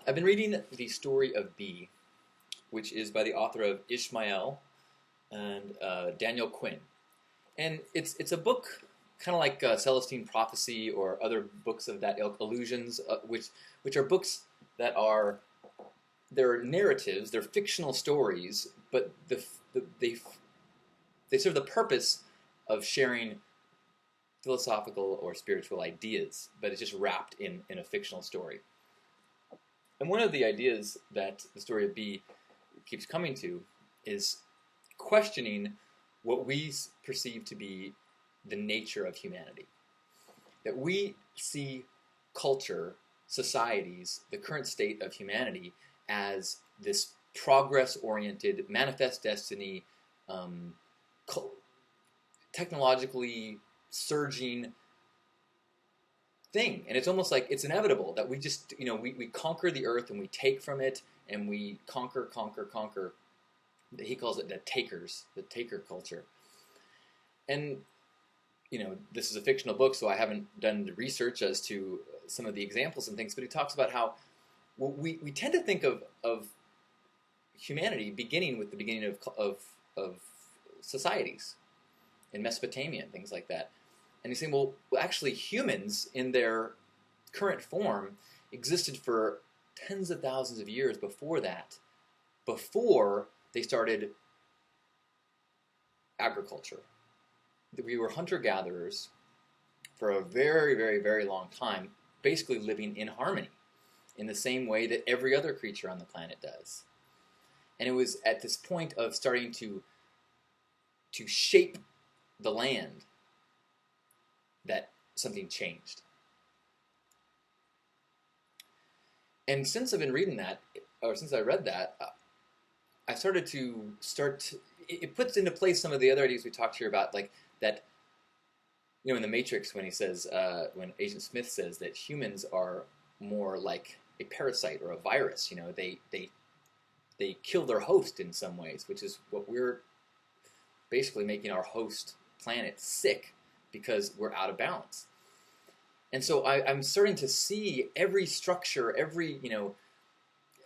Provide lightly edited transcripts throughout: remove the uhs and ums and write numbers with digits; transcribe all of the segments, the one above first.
I've been reading The Story of Bee, which is by the author of Ishmael and Daniel Quinn. And it's a book kind of like Celestine Prophecy or other books of that ilk, Illusions, which are books that are they're narratives, they're fictional stories, but they serve the purpose of sharing philosophical or spiritual ideas, but it's just wrapped in a fictional story. And one of the ideas that the story of Bee keeps coming to is questioning what we perceive to be the nature of humanity. That we see culture, societies, the current state of humanity as this progress-oriented, manifest destiny, um, technologically surging thing. And it's almost like it's inevitable that we just, we conquer the earth and we take from it and we conquer. He calls it the taker culture. And, this is a fictional book, so I haven't done the research as to some of the examples and things, but he talks about how we tend to think of humanity beginning with the beginning of societies in Mesopotamia and things like that. And he's saying, well, actually humans in their current form existed for tens of thousands of years before that, before they started agriculture. We were hunter-gatherers for a very, very, very long time, basically living in harmony, in the same way that every other creature on the planet does. And it was at this point of starting to shape the land that something changed. And since I've been reading that, or since I read that, I started to it puts into place some of the other ideas we talked here about, like that, in the Matrix when he says, when Agent Smith says that humans are more like a parasite or a virus, they kill their host in some ways, which is what we're basically making our host planet sick because we're out of balance. And so I'm starting to see every structure, every,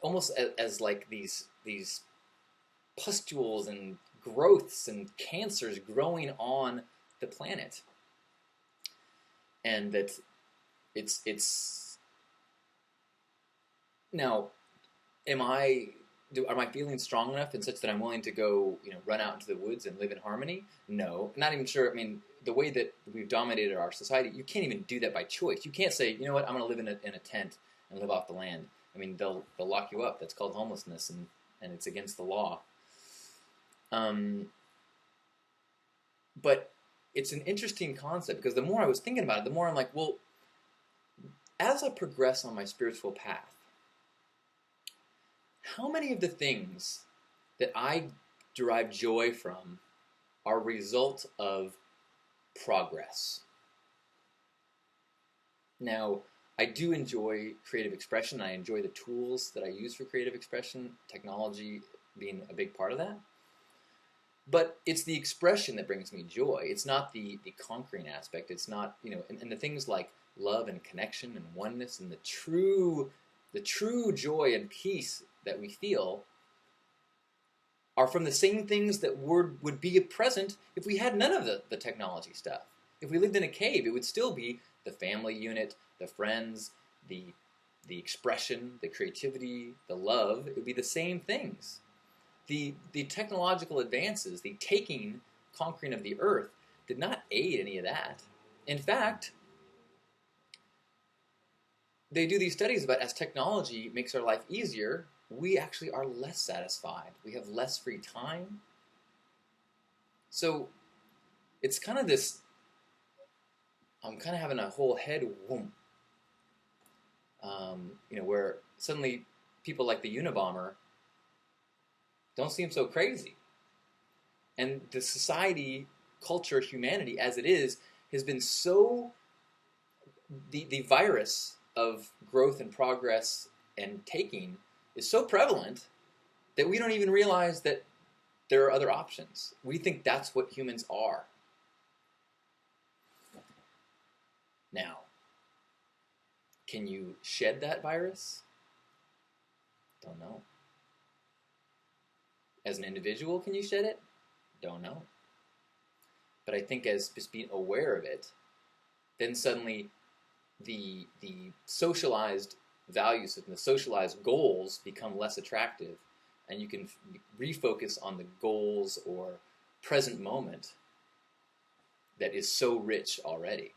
almost as like these pustules and growths and cancers growing on the planet. And that it's now, am I are my feelings strong enough and such that I'm willing to go, run out into the woods and live in harmony? No, I'm not even sure. I mean, the way that we've dominated our society, you can't even do that by choice. You can't say, I'm going to live in a tent and live off the land. I mean, they'll lock you up. That's called homelessness, and it's against the law. But it's an interesting concept because the more I was thinking about it, the more I'm like, well, as I progress on my spiritual path, how many of the things that I derive joy from are a result of progress? Now, I do enjoy creative expression. I enjoy the tools that I use for creative expression, technology being a big part of that. But it's the expression that brings me joy. It's not the conquering aspect. It's not, and the things like love and connection and oneness and the true joy and peace that we feel are from the same things that would be present if we had none of the technology stuff. If we lived in a cave, it would still be the family unit, the friends, the expression, the creativity, the love. It would be the same things. The technological advances, the conquering of the earth, did not aid any of that. In fact, they do these studies about as technology makes our life easier, we actually are less satisfied. We have less free time. So it's kind of this, I'm kind of having a whole head whoom. Where suddenly people like the Unabomber don't seem so crazy. And the society, culture, humanity as it is, has been so, the virus of growth and progress and taking is so prevalent that we don't even realize that there are other options. We think that's what humans are. Now, can you shed that virus? Don't know. As an individual, can you shed it? Don't know. But I think as just being aware of it, then suddenly the socialized values and the socialized goals become less attractive, and you can refocus on the goals or present moment that is so rich already.